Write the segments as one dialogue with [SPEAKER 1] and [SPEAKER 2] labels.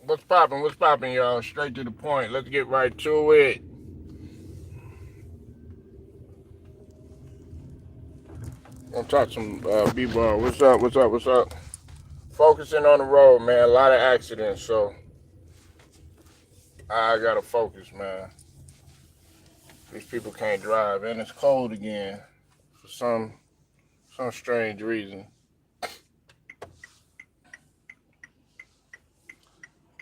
[SPEAKER 1] What's popping? What's popping, y'all? Straight to the point. Let's get right to it. Gonna talk some B-ball. What's up? What's up? What's up? Focusing on the road, man. A lot of accidents, so I gotta focus, man. These people can't drive, and it's cold again for some strange reason.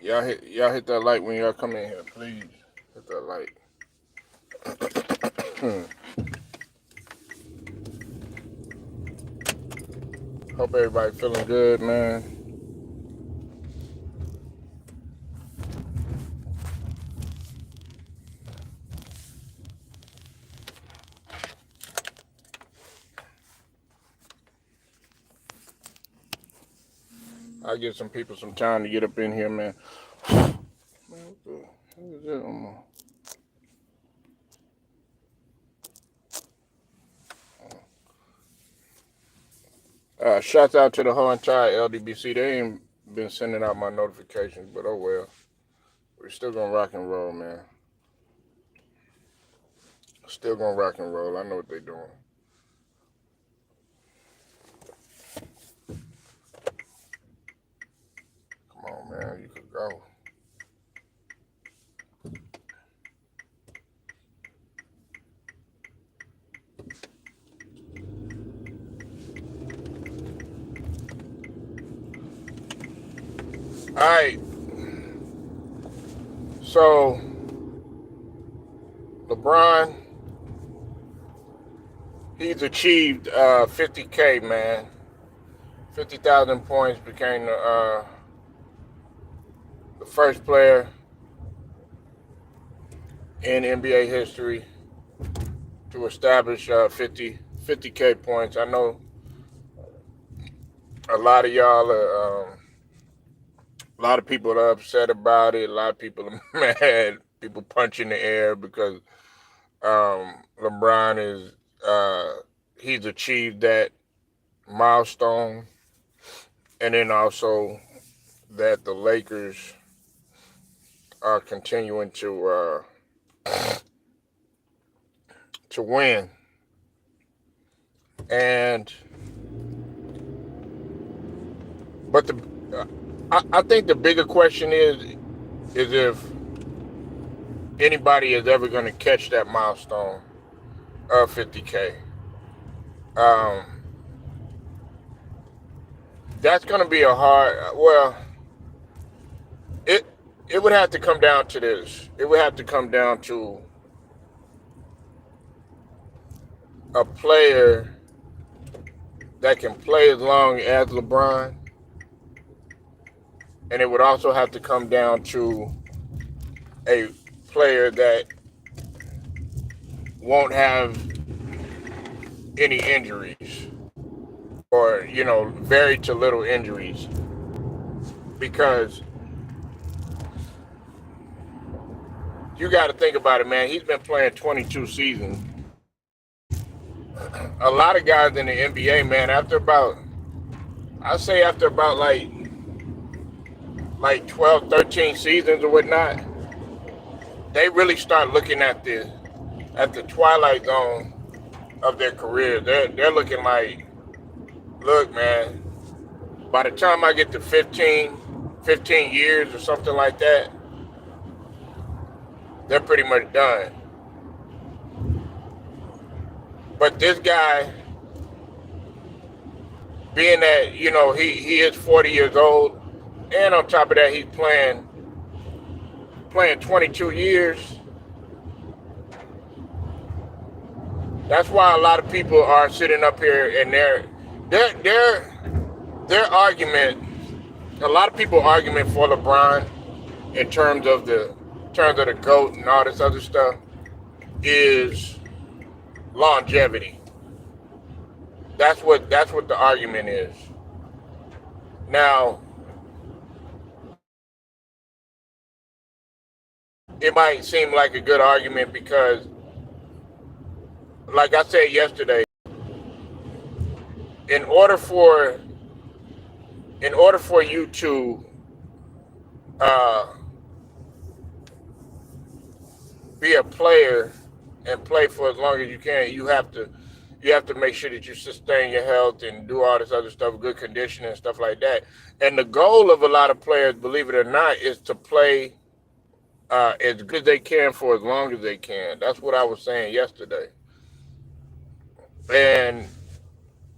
[SPEAKER 1] Y'all hit that light when y'all come in here, please. Hit that light. Hope everybody feeling good, man. I'll give some people some time to get up in here, man. Man, what the hell is that? Shouts out to the whole entire LDBC. They ain't been sending out my notifications, but oh well. We're still gonna rock and roll, man. Still gonna rock and roll. I know what they're doing. Come on, man. You could go. All right. So, LeBron, he's achieved 50K, man. 50,000 points, became the first player in NBA history to establish 50K points. I know a lot of y'all are, a lot of people are upset about it. A lot of people are mad. People punch in the air because LeBron is he's achieved that milestone, and then also that the Lakers are continuing to win. But I think the bigger question is if anybody is ever going to catch that milestone of 50K. That's going to be a hard. Well, it would have to come down to this. It would have to come down to a player that can play as long as LeBron, and it would also have to come down to a player that won't have any injuries, or very to little injuries, because you got to think about it, man. He's been playing 22 seasons. A lot of guys in the NBA, man, after about like 12, 13 seasons or whatnot, they really start looking at the twilight zone of their career. They're looking like, look, man, by the time I get to 15 years or something like that, they're pretty much done. But this guy, being that, he is 40 years old, and on top of that, he's playing 22 years. That's why a lot of people are sitting up here and their argument. A lot of people argument for LeBron in terms of the GOAT and all this other stuff is longevity. That's what the argument is. Now, it might seem like a good argument because, like I said yesterday, in order for you to uh, be a player and play for as long as you can, you have to make sure that you sustain your health and do all this other stuff, good conditioning and stuff like that. And the goal of a lot of players, believe it or not, is to play as good as they can for as long as they can. That's what I was saying yesterday. And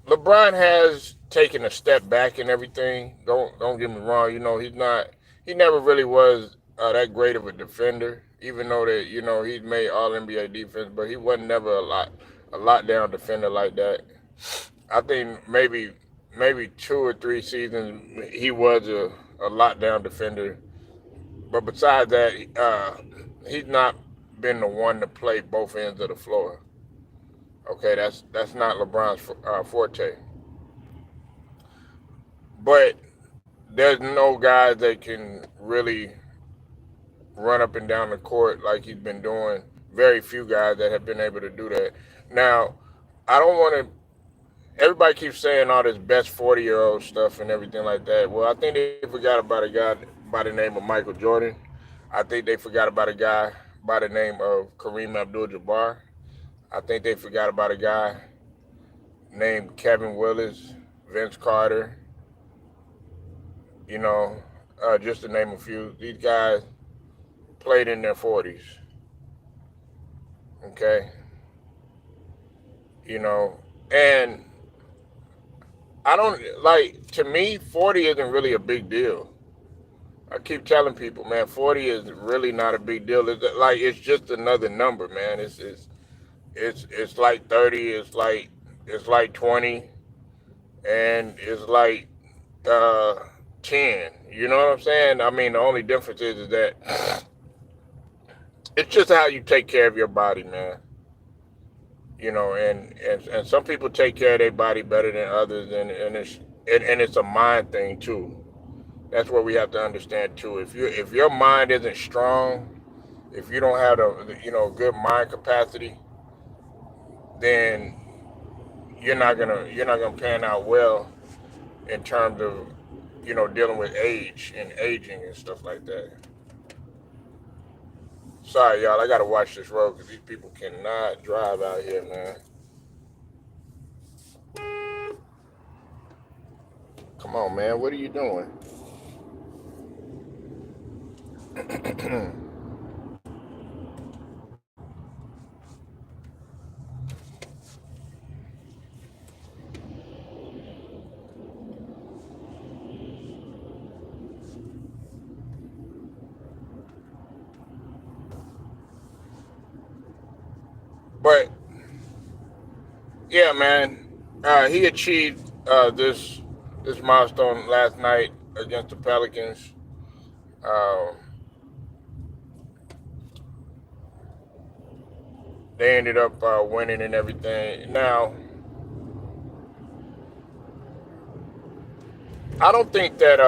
[SPEAKER 1] LeBron has taken a step back and everything. Don't get me wrong. He never really was that great of a defender. Even though that he's made All NBA defense, but he wasn't never a lockdown defender like that. I think maybe 2 or 3 seasons he was a lockdown defender. But besides that, he's not been the one to play both ends of the floor. Okay, that's not LeBron's forte. But there's no guys that can really run up and down the court like he's been doing. Very few guys that have been able to do that. Now, I don't want to. Everybody keeps saying all this best 40-year-old stuff and everything like that. Well, I think they forgot about a guy by the name of Michael Jordan. I think they forgot about a guy by the name of Kareem Abdul-Jabbar. I think they forgot about a guy named Kevin Willis, Vince Carter, just to name a few. These guys played in their 40s, okay? And I don't, to me, 40 isn't really a big deal. I keep telling people, man, 40 is really not a big deal. It's just another number, man. It's like 30, it's like 20, and it's like 10. You know what I'm saying? I mean, the only difference is that it's just how you take care of your body, man. And some people take care of their body better than others, and it's a mind thing too. That's what we have to understand too. If your mind isn't strong, if you don't have the good mind capacity, then you're not gonna pan out well in terms of dealing with age and aging and stuff like that. Sorry, y'all. I gotta watch this road because these people cannot drive out here, man. Come on, man. What are you doing? But yeah, man, he achieved this milestone last night against the Pelicans. Um, they ended up winning and everything. Now, I don't think that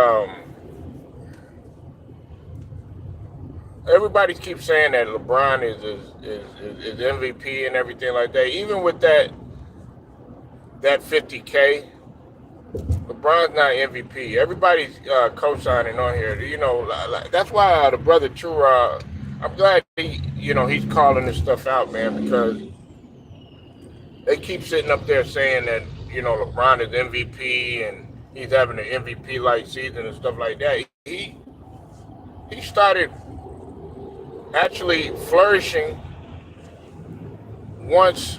[SPEAKER 1] everybody keeps saying that LeBron is MVP and everything like that. Even with that 50K, LeBron's not MVP. Everybody's co-signing on here. That's why the brother True. I'm glad he's calling this stuff out, man, because they keep sitting up there saying that LeBron is MVP and he's having an MVP-like season and stuff like that. He started actually flourishing once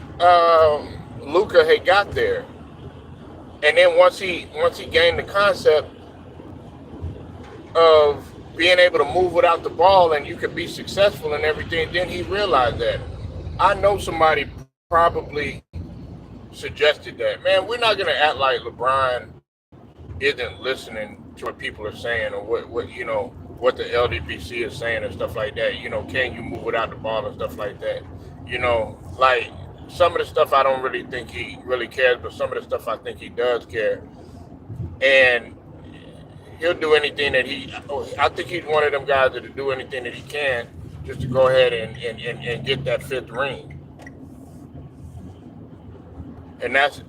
[SPEAKER 1] Luka had got there, and then once he gained the concept of being able to move without the ball and you could be successful and everything, then he realized that. I know somebody probably suggested that. Man, we're not gonna act like LeBron isn't listening to what people are saying or what the LDPC is saying and stuff like that. Can you move without the ball and stuff like that? Like some of the stuff I don't really think he really cares, but some of the stuff I think he does care. And he'll do anything I think he's one of them guys that'll do anything that he can just to go ahead and get that fifth ring. And that's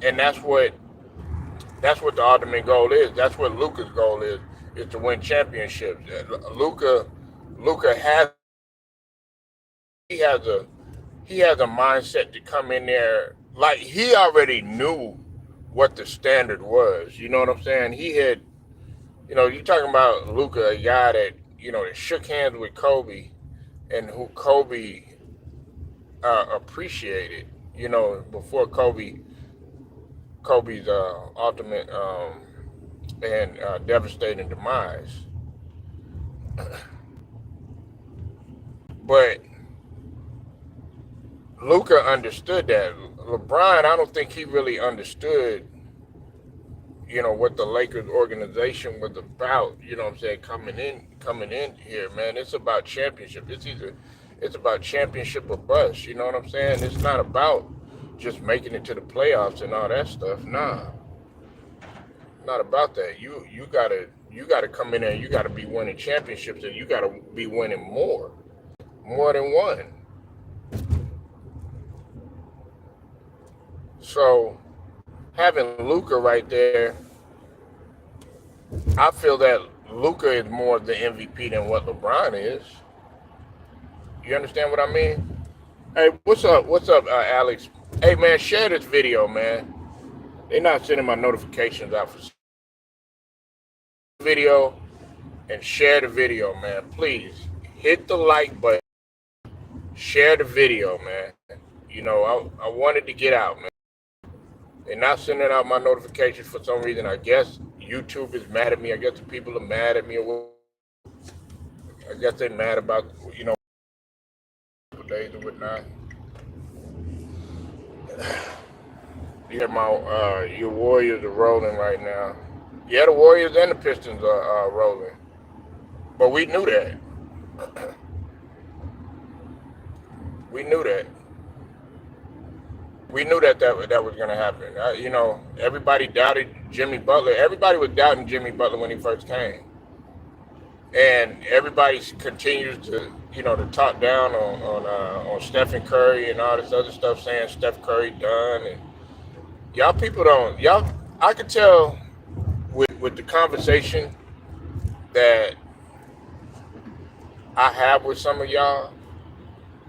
[SPEAKER 1] what the ultimate goal is. That's what Luka's goal is is to win championships. Luka has a he has a mindset to come in there like he already knew what the standard was. You know what I'm saying? He had, you talking about Luka, a guy that that shook hands with Kobe and who Kobe appreciated. Before Kobe's ultimate and devastating demise. But Luka understood that. LeBron, I don't think he really understood, what the Lakers organization was about. You know what I'm saying? Coming in here, man. It's about championship. It's about championship or bust. You know what I'm saying? It's not about just making it to the playoffs and all that stuff. Nah, not about that. You gotta come in there. You gotta be winning championships, and you gotta be winning more than one. So having Luka right there, I feel that Luka is more of the MVP than what LeBron is. You understand what I mean? Hey, what's up? What's up, Alex? Hey, man, share this video, man. They're not sending my notifications out for video, and share the video, man. Please hit the like button. Share the video, man. I wanted to get out, man. They're not sending out my notifications for some reason. I guess YouTube is mad at me. I guess the people are mad at me. I guess they're mad about, days or whatnot. Yeah, your Warriors are rolling right now. Yeah, the Warriors and the Pistons are rolling. But we knew that. We knew that. We knew that was going to happen. Everybody doubted Jimmy Butler. Everybody was doubting Jimmy Butler when he first came. And everybody continues to, to talk down on Stephen Curry and all this other stuff, saying Steph Curry done. And I could tell with the conversation that I have with some of y'all,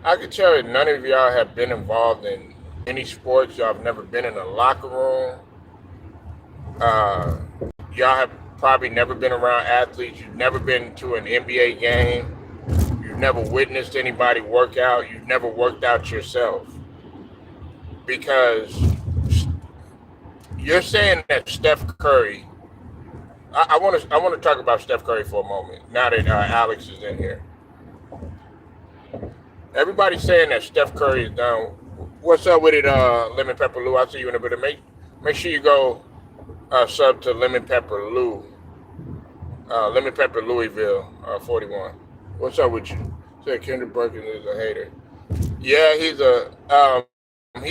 [SPEAKER 1] I could tell that none of y'all have been involved in any sports. Y'all have never been in a locker room. Y'all have probably never been around athletes. You've never been to an NBA game. You've never witnessed anybody work out. You've never worked out yourself. Because you're saying that Steph Curry, I want to talk about Steph Curry for a moment, now that Alex is in here. Everybody's saying that Steph Curry is down. What's up with it, Lemon Pepper Lou? I'll see you in a bit. Make sure you go sub to Lemon Pepper Lou. Lemon Pepper Louisville 41. What's up with you? Said Kendrick Perkins is a hater. Yeah, he's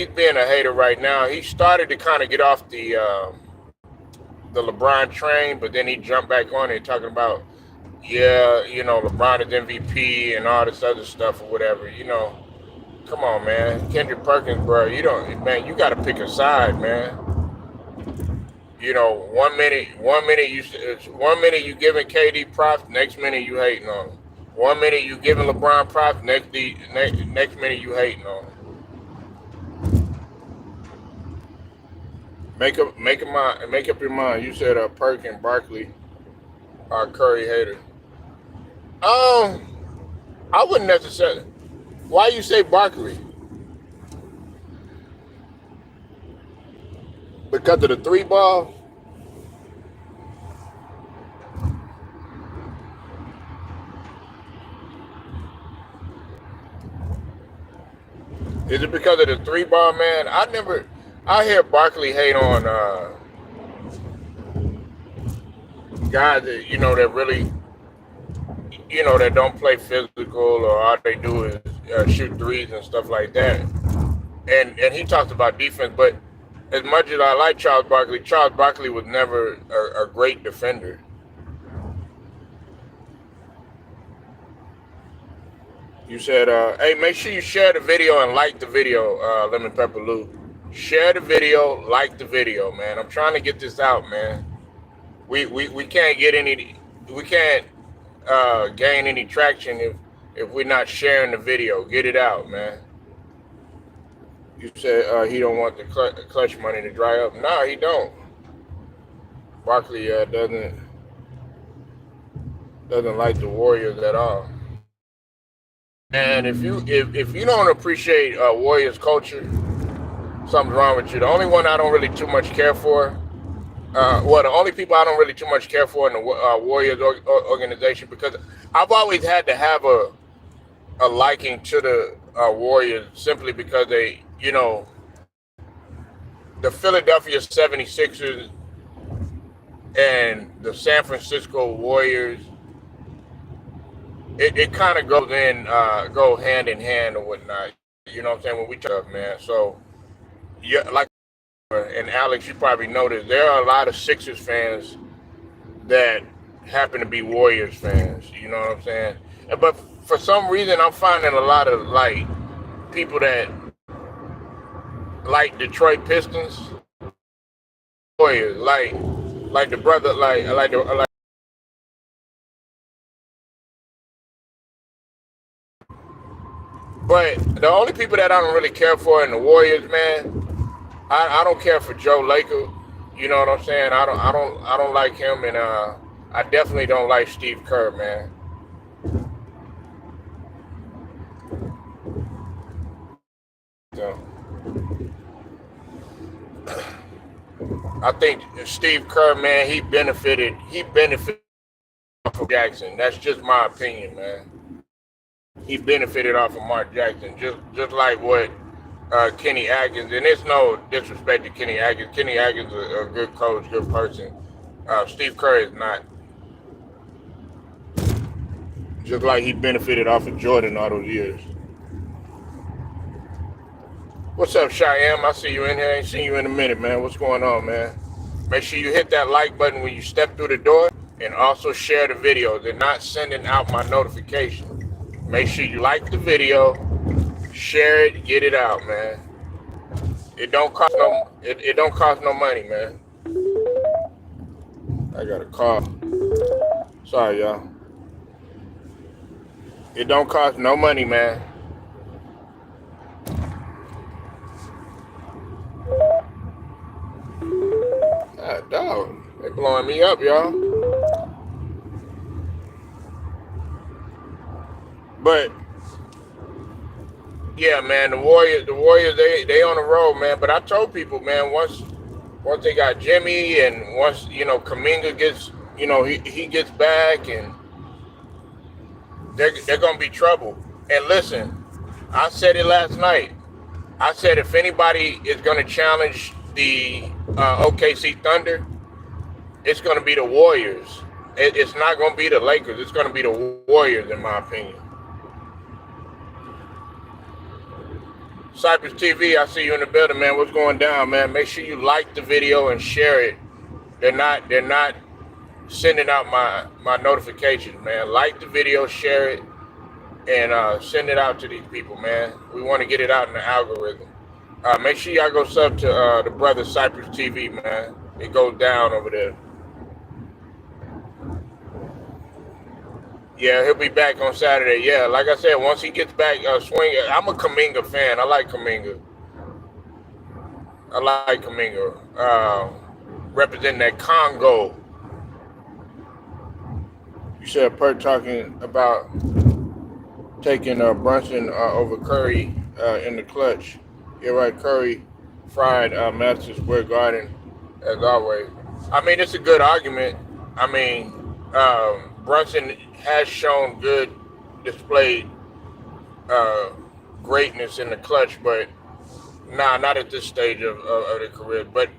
[SPEAKER 1] being a hater right now. He started to kind of get off the LeBron train, but then he jumped back on it talking about, LeBron is MVP and all this other stuff or whatever. Come on, man. Kendrick Perkins, bro, you got to pick a side, man. One minute you giving KD props, next minute you hating on him. 1 minute you giving LeBron props, next minute you hating on him. Make up your mind. You said Perkins, Barkley, are Curry hater. I wouldn't necessarily. Why you say Barkley? Because of the 3 ball? Is it because of the 3 ball, man? I hear Barkley hate on guys that, that really, that don't play physical, or all they do is shoot threes and stuff like that. And he talks about defense, but as much as I like Charles Barkley was never a great defender. You said, hey, make sure you share the video and like the video, Lemon Pepper Lou. Share the video, like the video, man. I'm trying to get this out, man. We can't get we can't gain any traction if we're not sharing the video. Get it out, man. You said he don't want the clutch money to dry up. No, he don't. Barkley doesn't like the Warriors at all. And if you don't appreciate Warriors culture, something's wrong with you. The only one I don't really too much care for, the only people I don't really too much care for in the Warriors organization, because I've always had to have a liking to the Warriors simply because they, the Philadelphia 76ers and the San Francisco Warriors, it kind of go hand in hand or whatnot. You know what I'm saying? When we talk, man. So, yeah, like, and Alex, you probably noticed there are a lot of Sixers fans that happen to be Warriors fans. You know what I'm saying? But for some reason, I'm finding a lot of like people that like Detroit Pistons, Warriors, like the brother, like. But the only people that I don't really care for in the Warriors, man, I don't care for Joe Laker. You know what I'm saying? I don't like him, and I definitely don't like Steve Kerr, man. So, I think Steve Kerr, man, he benefited from Jackson. That's just my opinion, man. He benefited off of Mark Jackson, just like what Kenny Atkins. And there's no disrespect to Kenny Atkins. Kenny Atkins is a good coach, good person. Steve Kerr is not. Just like he benefited off of Jordan all those years. What's up, Cheyenne? I see you in here. I ain't seen you in a minute, man. What's going on, man? Make sure you hit that like button when you step through the door, and also share the video. They're not sending out my notification. Make sure you like the video, share it, get it out, man. It don't cost no money, man. I got a call. Sorry, y'all. It don't cost no money, man. God, dog. They blowing me up, y'all. But yeah, man, the Warriors, they on the road, man. But I told people, man, once they got Jimmy, and once Kuminga gets, he gets back, and they're gonna be trouble. And listen, I said it last night. I said if anybody is gonna challenge the OKC Thunder, it's gonna be the Warriors. It's not gonna be the Lakers. It's gonna be the Warriors, in my opinion. Cypress TV, I see you in the building, man. What's going down, man? Make sure you like the video and share it. They're not sending out my notifications, man. Like the video, share it, and send it out to these people, man. We want to get it out in the algorithm. Make sure y'all go sub to the brother Cypress TV, man. It goes down over there. Yeah, he'll be back on Saturday. Yeah, like I said, once he gets back, swing. I'm a Kuminga fan. I like Kuminga. Representing that Congo. You said Pert talking about taking Brunson over Curry in the clutch. You're right, Curry fried Madison Square Garden as always. I mean, it's a good argument. I mean, Brunson has shown good displayed greatness in the clutch, but not at this stage of the career. But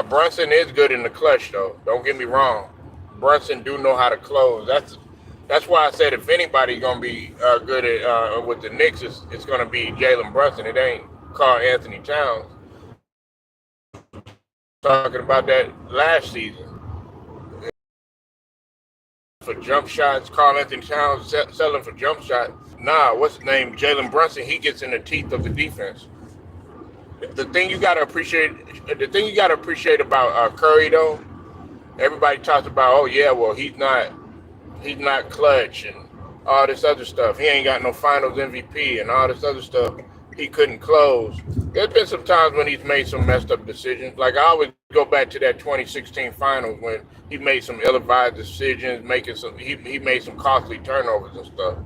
[SPEAKER 1] Brunson is good in the clutch, though. Don't get me wrong. Brunson do know how to close. That's why I said if anybody's gonna be good at with the Knicks, it's gonna be Jalen Brunson. It ain't Karl Anthony Towns. Talking about that last season. For jump shots, Karl Anthony Towns selling for jump shots. Nah, what's his name? Jalen Brunson. He gets in the teeth of the defense. The thing you gotta appreciate about Curry, though, everybody talks about, oh yeah, well he's not he's not clutch and all this other stuff. He ain't got no finals MVP and all this other stuff. He couldn't close. There's been some times when he's made some messed up decisions. Like I always go back to that 2016 finals when he made some ill-advised decisions, he made some costly turnovers and stuff.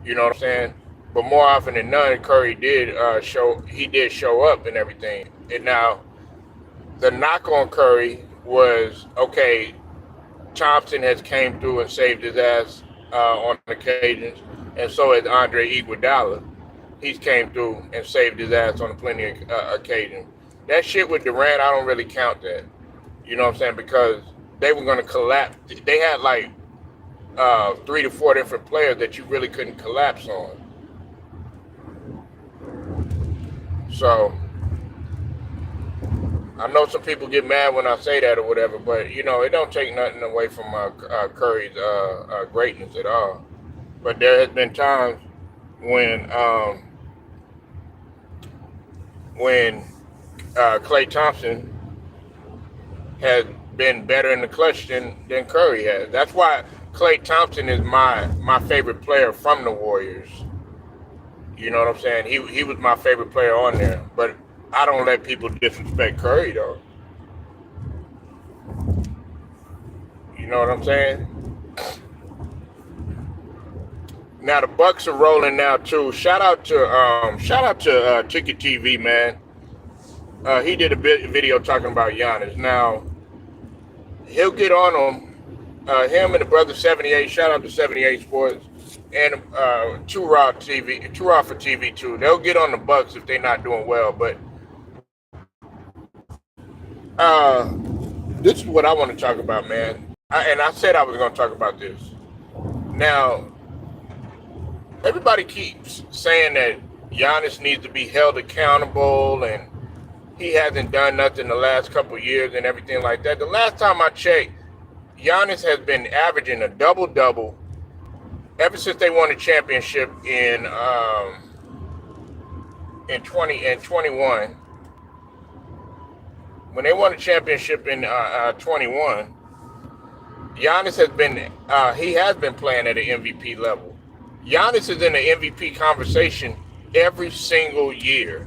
[SPEAKER 1] You know what I'm saying? But more often than not, Curry did show up and everything. And now the knock on Curry was, okay, Thompson has came through and saved his ass on occasions, and so has Andre Iguodala. He's came through and saved his ass on plenty of occasions. That shit with Durant, I don't really count that. You know what I'm saying? Because they were going to collapse. They had like 3 to 4 different players that you really couldn't collapse on. So I know some people get mad when I say that or whatever, but you know, it don't take nothing away from Curry's greatness at all. But there has been times when Klay Thompson has been better in the clutch than Curry has. That's why Klay Thompson is my favorite player from the Warriors. You know what I'm saying? He was my favorite player on there, but I don't let people disrespect Curry though. You know what I'm saying? Now the Bucks are rolling now too. Shout out to Ticket TV, man. He did a video talking about Giannis. Now he'll get on him. Him and the brother 78. Shout out to 78 Sports and Two Raw for TV too. They'll get on the Bucks if they're not doing well. But this is what I want to talk about, man. I said I was going to talk about this. Now, everybody keeps saying that Giannis needs to be held accountable and he hasn't done nothing the last couple of years and everything like that. The last time I checked, Giannis has been averaging a double-double ever since they won the championship in 21. When they won the championship in 21, Giannis has been playing at an MVP level. Giannis is in the MVP conversation every single year.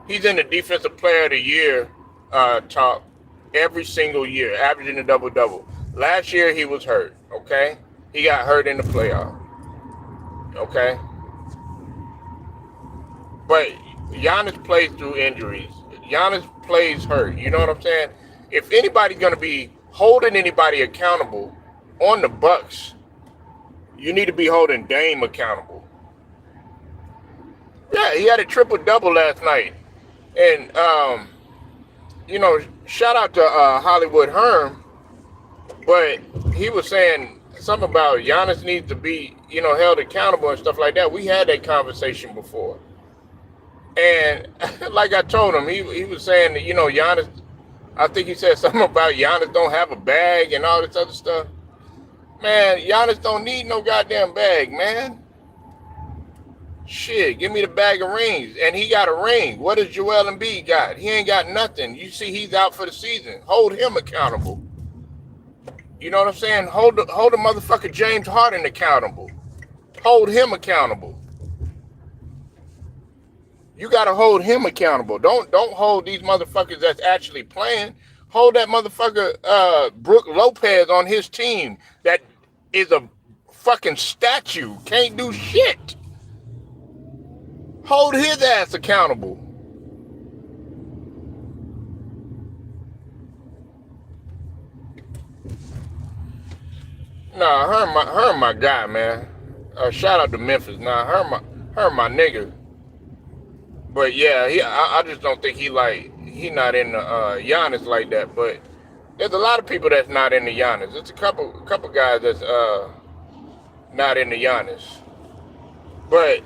[SPEAKER 1] He's in the Defensive Player of the Year talk every single year, averaging a double-double. Last year he was hurt, okay? He got hurt in the playoff, okay? But Giannis plays through injuries. Giannis plays hurt, you know what I'm saying? If anybody's going to be holding anybody accountable on the Bucks, you need to be holding Dame accountable. Yeah, he had a triple-double last night. And, you know, shout out to Hollywood Herm, but he was saying something about Giannis needs to be, you know, held accountable and stuff like that. We had that conversation before. And like I told him, he was saying that, you know, Giannis, I think he said something about Giannis don't have a bag and all this other stuff. Man, Giannis don't need no goddamn bag, man. Shit, give me the bag of rings. And he got a ring. What does Joel Embiid got? He ain't got nothing. You see he's out for the season. Hold him accountable. You know what I'm saying? Hold the motherfucker James Harden accountable. Hold him accountable. You got to hold him accountable. Don't hold these motherfuckers that's actually playing. Hold that motherfucker Brook Lopez on his team that is a fucking statue. Can't do shit. Hold his ass accountable. Nah, Herm my guy, man. Shout out to Memphis. Nah, Herm my nigga. But yeah, I just don't think he not in the Giannis like that. But there's a lot of people that's not in the Giannis. There's a couple guys that's not in the Giannis. But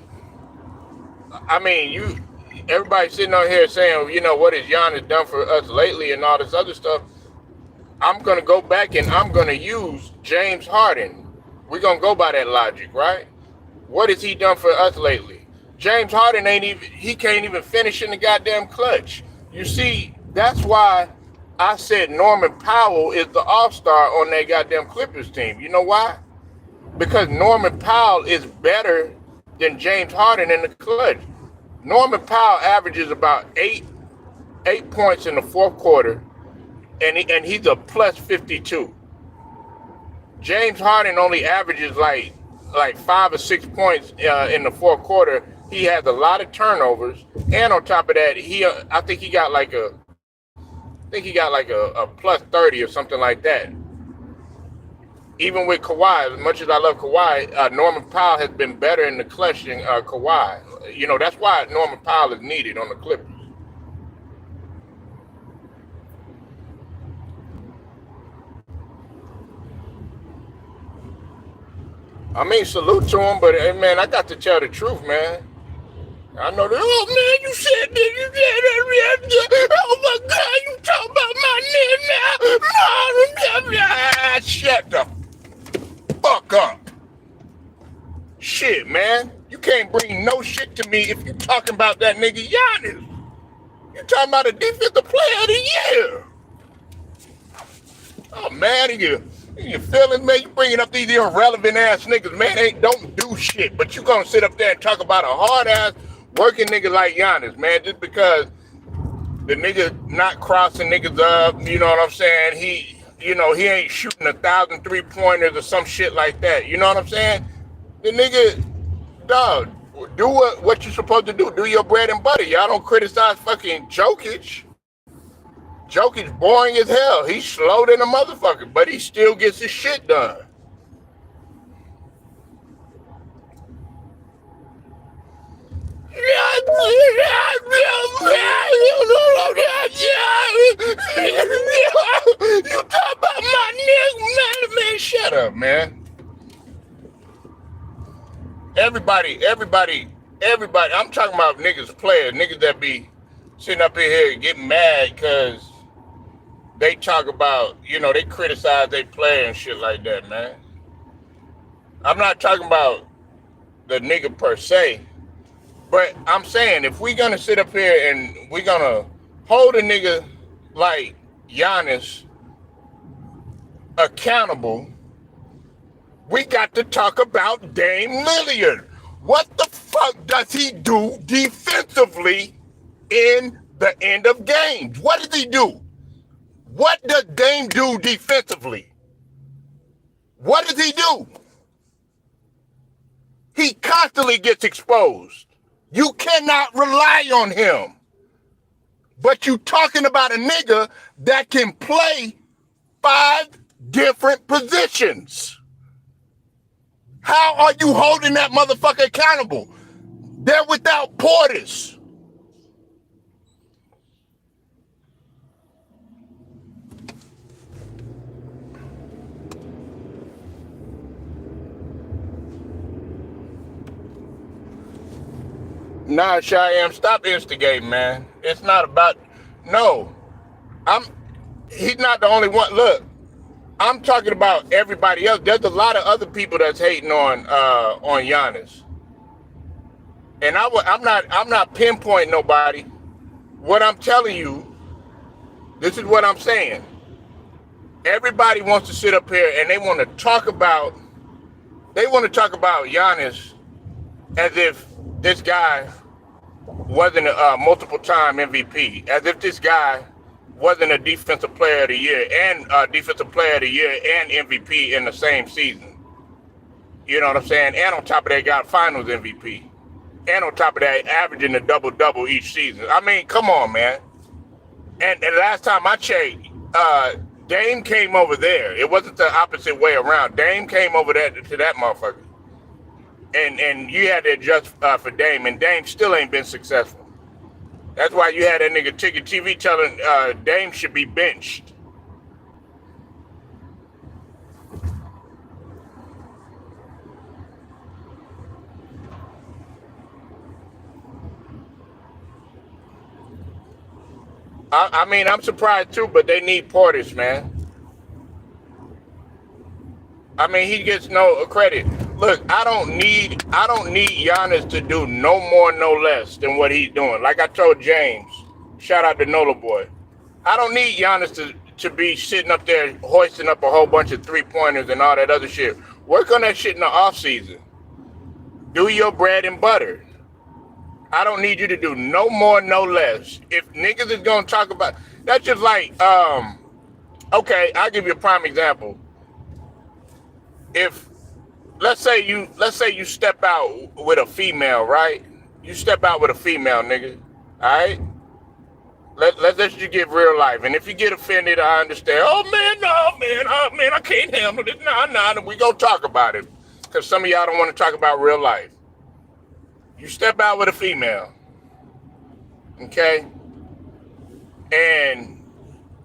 [SPEAKER 1] I mean, everybody sitting on here saying, you know, what has Giannis done for us lately and all this other stuff. I'm going to go back and I'm going to use James Harden. We're going to go by that logic, right? What has he done for us lately? James Harden he can't even finish in the goddamn clutch. You see, that's why I said Norman Powell is the all-star on that goddamn Clippers team. You know why? Because Norman Powell is better than James Harden in the clutch. Norman Powell averages about eight points in the fourth quarter, and he's a plus 52. James Harden only averages like 5 or 6 points in the fourth quarter. He has a lot of turnovers, and on top of that, I think he got like a plus 30 or something like that. Even with Kawhi, as much as I love Kawhi, Norman Powell has been better in the clutch than Kawhi. You know, that's why Norman Powell is needed on the Clippers. I mean, salute to him, but man, I got to tell the truth, man. I know that. Oh man, you said this, you said that. Oh my God, you talk about my name now. No, shut the fuck up. Shit, man, you can't bring no shit to me if you talking about that nigga Giannis. You talking about a defensive player of the year. Oh man, you feeling, man? You bringing up these irrelevant ass niggas, man. They don't do shit, but you gonna sit up there and talk about a hard ass working nigga like Giannis, man, just because the nigga not crossing niggas up. You know what I'm saying? He ain't shooting 1,000 3-pointers or some shit like that. You know what I'm saying? The nigga, dog, do what you supposed to do. Do your bread and butter. Y'all don't criticize fucking Jokic. Jokic boring as hell. He's slow than a motherfucker, but he still gets his shit done. You talk about my nigga, man, shut up, man. Everybody, I'm talking about niggas players, niggas that be sitting up in here getting mad because they talk about, they criticize they player and shit like that, man. I'm not talking about the nigga per se, but I'm saying if we gonna sit up here and we gonna hold a nigga like Giannis accountable, we got to talk about Dame Lillard. What the fuck does he do defensively in the end of games? What does he do? What does Dame do defensively? What does he do? He constantly gets exposed. You cannot rely on him. But you talking about a nigga that can play 5 different positions. How are you holding that motherfucker accountable? They're without Portis. Nah, Cheyenne, stop instigating, man. It's not about, no. He's not the only one. Look, I'm talking about everybody else. There's a lot of other people that's hating on Giannis. And I'm not pinpointing nobody. What I'm telling you, this is what I'm saying. Everybody wants to sit up here and they want to talk about Giannis as if this guy wasn't a multiple-time MVP, as if this guy wasn't a defensive player of the year and MVP in the same season. You know what I'm saying? And on top of that, got Finals MVP. And on top of that, averaging a double-double each season. I mean, come on, man. And last time I checked, Dame came over there. It wasn't the opposite way around. Dame came over there to that motherfucker. And you had to adjust for Dame, and Dame still ain't been successful. That's why you had that nigga Ticket TV telling Dame should be benched. I mean, I'm surprised too, but they need Portis, man. I mean, he gets no credit. Look, I don't need Giannis to do no more, no less than what he's doing. Like I told James, shout out to Nola Boy. I don't need Giannis to be sitting up there hoisting up a whole bunch of 3-pointers and all that other shit. Work on that shit in the off season. Do your bread and butter. I don't need you to do no more, no less. If niggas is gonna talk about that's just like, okay, I'll give you a prime example. If let's say you step out with a female, right? You step out with a female, nigga. Alright? Let's just give real life. And if you get offended, I understand. Oh man, no, man, I can't handle this. Nah, we gonna talk about it. Cause some of y'all don't want to talk about real life. You step out with a female, okay? And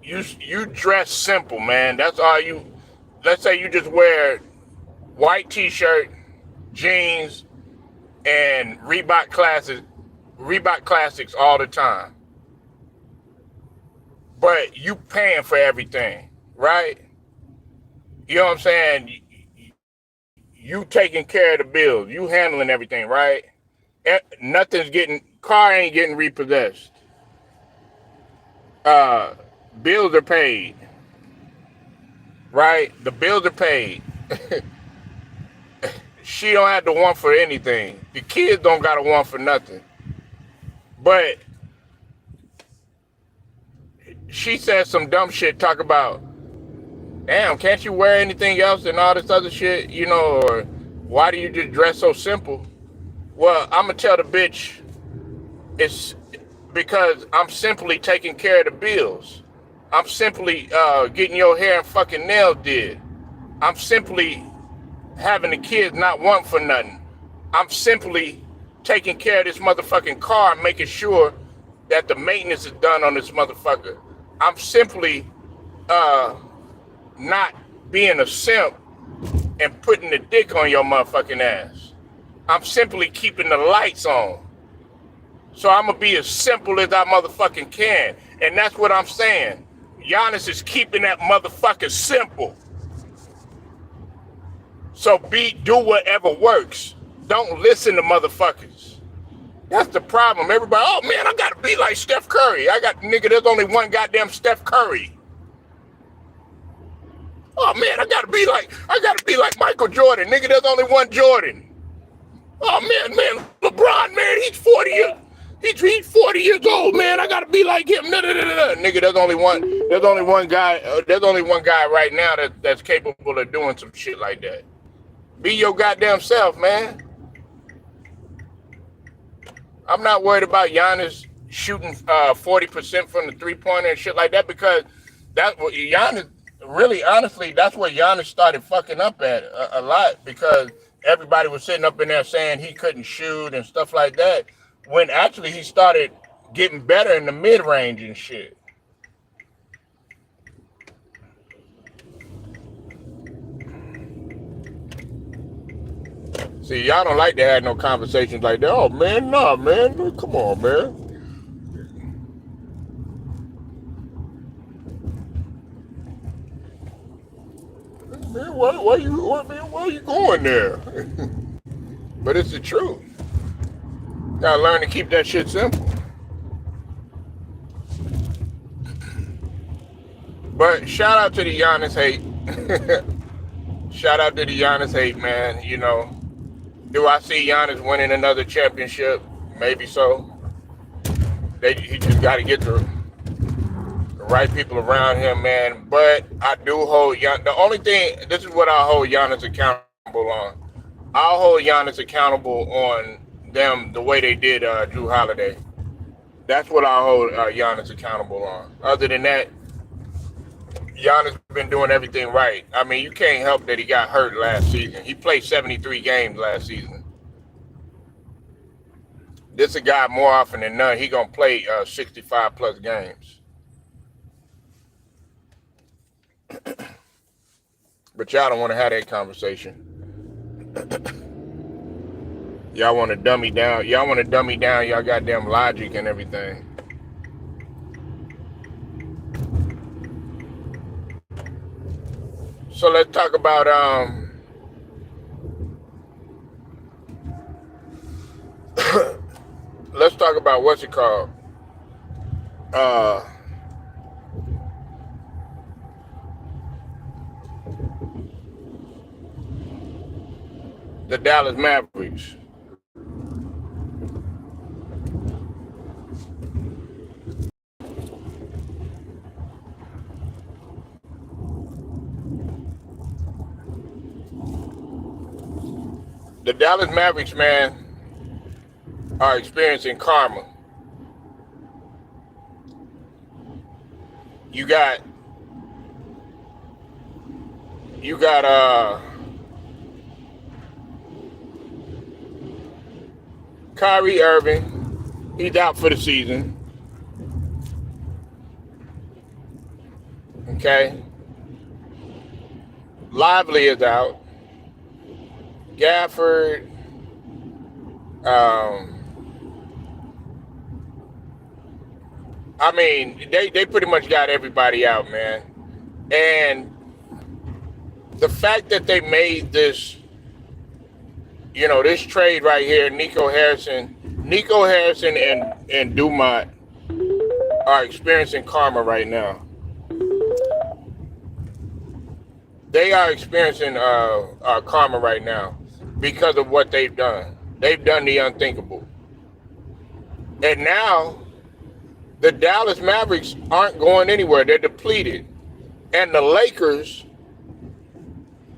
[SPEAKER 1] you dress simple, man. That's all you, let's say you just wear white t-shirt, jeans, and Reebok classics all the time. But you paying for everything, right? You know what I'm saying? You taking care of the bills. You handling everything, right? Car ain't getting repossessed. Bills are paid, right? The bills are paid. She don't have to want for anything. The kids don't got to want for nothing. But she said some dumb shit, talk about, damn, can't you wear anything else and all this other shit, you know, or why do you just dress so simple? Well, I'm going to tell the bitch it's because I'm simply taking care of the bills. I'm simply getting your hair and fucking nails did. I'm simply having the kids not want for nothing. I'm simply taking care of this motherfucking car and making sure that the maintenance is done on this motherfucker. I'm simply not being a simp and putting the dick on your motherfucking ass. I'm simply keeping the lights on. So I'm gonna be as simple as I motherfucking can. And that's what I'm saying. Giannis is keeping that motherfucker simple. So do whatever works. Don't listen to motherfuckers. That's the problem. Everybody, oh man, I gotta be like Steph Curry. There's only one goddamn Steph Curry. Oh man, I gotta be like Michael Jordan. Nigga, there's only one Jordan. Oh man, LeBron, man, he's 40 years old, man. I gotta be like him. Nigga, there's only one guy right now that's capable of doing some shit like that. Be your goddamn self, man. I'm not worried about Giannis shooting 40% from the 3-pointer and shit like that, because that's what Giannis, really, honestly, that's where Giannis started fucking up at a lot, because everybody was sitting up in there saying he couldn't shoot and stuff like that, when actually he started getting better in the mid-range and shit. See, y'all don't like to have no conversations like that. Oh, man, nah, man. Come on, man. Man, why you going there? But it's the truth. Gotta learn to keep that shit simple. But shout out to the Giannis hate. Shout out to the Giannis hate, man. You know, do I see Giannis winning another championship? Maybe so. He just got to get the right people around him, man. But I do hold Giannis. The only thing, this is what I hold Giannis accountable on. I'll hold Giannis accountable on them the way they did Jrue Holiday. That's what I hold Giannis accountable on. Other than that, Giannis been doing everything right. I mean, you can't help that he got hurt last season. He played 73 games last season. This a guy more often than none, he gonna play 65 plus games. But y'all don't want to have that conversation. Y'all want to dummy down. Y'all want to dummy down y'all goddamn logic and everything. So let's talk about let's talk about what's it called? The Dallas Mavericks. The Dallas Mavericks, man, are experiencing karma. You got Kyrie Irving. He's out for the season. Okay. Lively is out. Gafford. I mean, they pretty much got everybody out, man. And the fact that they made this, this trade right here, Nico Harrison and Dumont are experiencing karma right now. They are experiencing karma right now because of what they've done. They've done the unthinkable. And now the Dallas Mavericks aren't going anywhere. They're depleted. And the Lakers,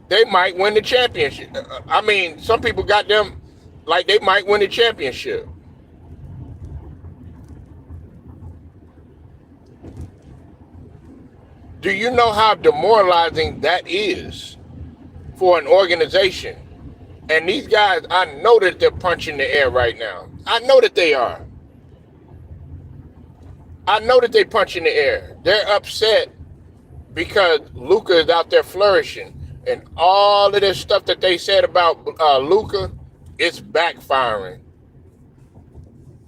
[SPEAKER 1] they might win the championship. I mean, some people got them like they might win the championship. Do you know how demoralizing that is for an organization? And these guys, I know that they're punching the air right now. I know that they are. I know that they punch in the air. They're upset because Luka is out there flourishing. And all of this stuff that they said about Luka, it's backfiring.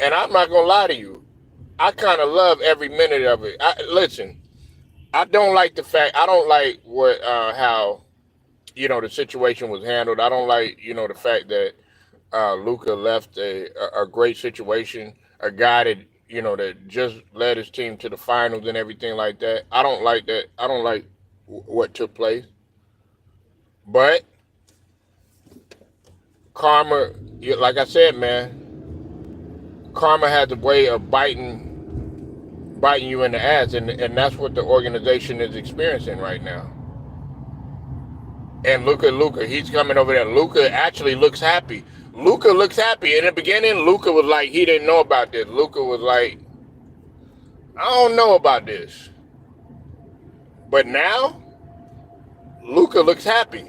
[SPEAKER 1] And I'm not going to lie to you. I kind of love every minute of it. Listen, I don't like the fact, I don't like how, the situation was handled. I don't like, the fact that Luka left a great situation, a guy that, that just led his team to the finals and everything like that. I don't like that. I don't like what took place. But karma, like I said, man, karma has a way of biting you in the ass, and that's what the organization is experiencing right now. And Luka, he's coming over there. Luka actually looks happy. Luka looks happy. In the beginning, Luka was like, he didn't know about this. Luka was like, I don't know about this. But now, Luka looks happy.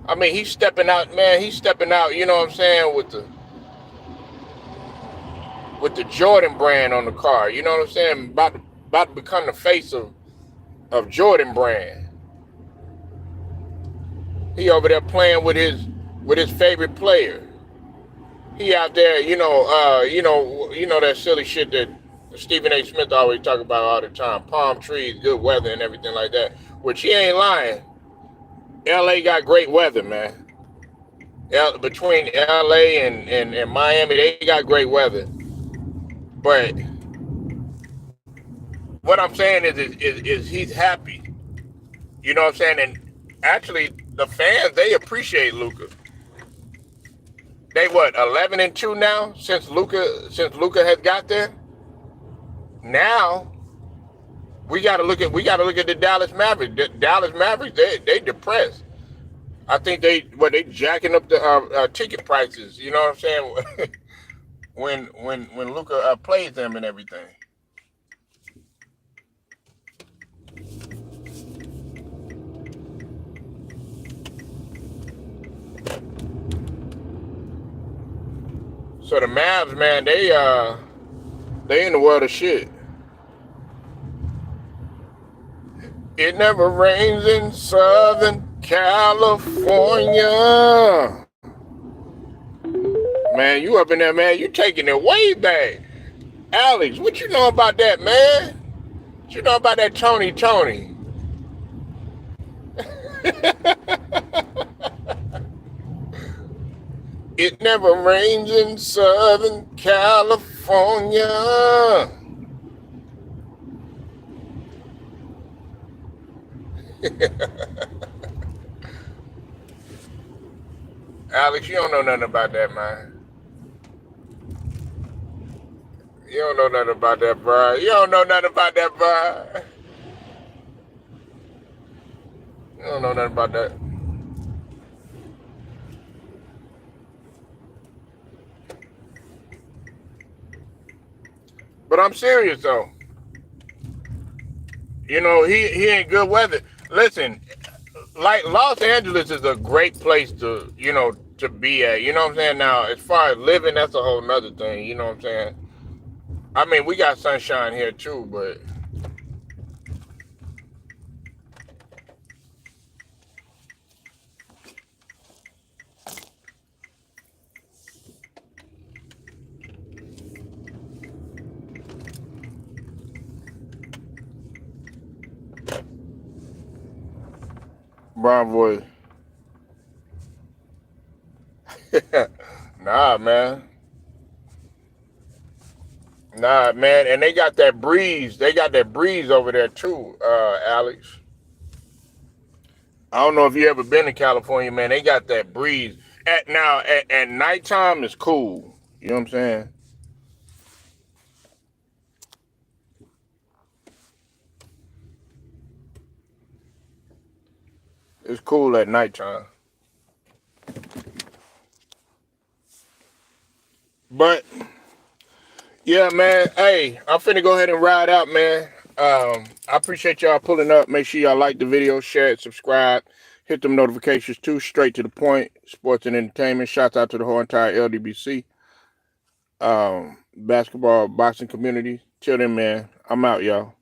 [SPEAKER 1] I mean, he's stepping out, man. He's stepping out, you know what I'm saying, with the Jordan brand on the car. You know what I'm saying? About to become the face of Jordan brand. He over there playing with his favorite player. He out there, that silly shit that Stephen A. Smith always talk about all the time. Palm trees, good weather, and everything like that. Which he ain't lying. LA got great weather, man. Between LA and Miami, they got great weather. But what I'm saying is he's happy. You know what I'm saying? And actually, the fans, they appreciate Luka. They 11-2 now since Luka has got there. Now we gotta look at the Dallas Mavericks. The Dallas Mavericks, they depressed. I think they jacking up the ticket prices. You know what I'm saying? when Luka plays them and everything. So the Mavs, man, they in the world of shit. It never rains in Southern California. Man, you up in there, man. You taking it way back. Alex, what you know about that, man? What you know about that Tony? It never rains in Southern California. Alex, you don't know nothing about that, man. You don't know nothing about that, bro. You don't know nothing about that, bro. You don't know nothing about that. But I'm serious though. You know, he in good weather. Listen, like Los Angeles is a great place to, to be at. You know what I'm saying? Now, as far as living, that's a whole nother thing. You know what I'm saying? I mean, we got sunshine here too, but Bron boy, nah, man. Nah, man, and they got that breeze. They got that breeze over there too, Alex. I don't know if you ever been to California, man. They got that breeze. At nighttime is cool. You know what I'm saying? It's cool at nighttime. But yeah, man. Hey, I'm finna go ahead and ride out, man. I appreciate y'all pulling up. Make sure y'all like the video, share it, subscribe, hit them notifications too. Straight to the point. Sports and entertainment. Shouts out to the whole entire LDBC, basketball, boxing community. Till then, man. I'm out, y'all.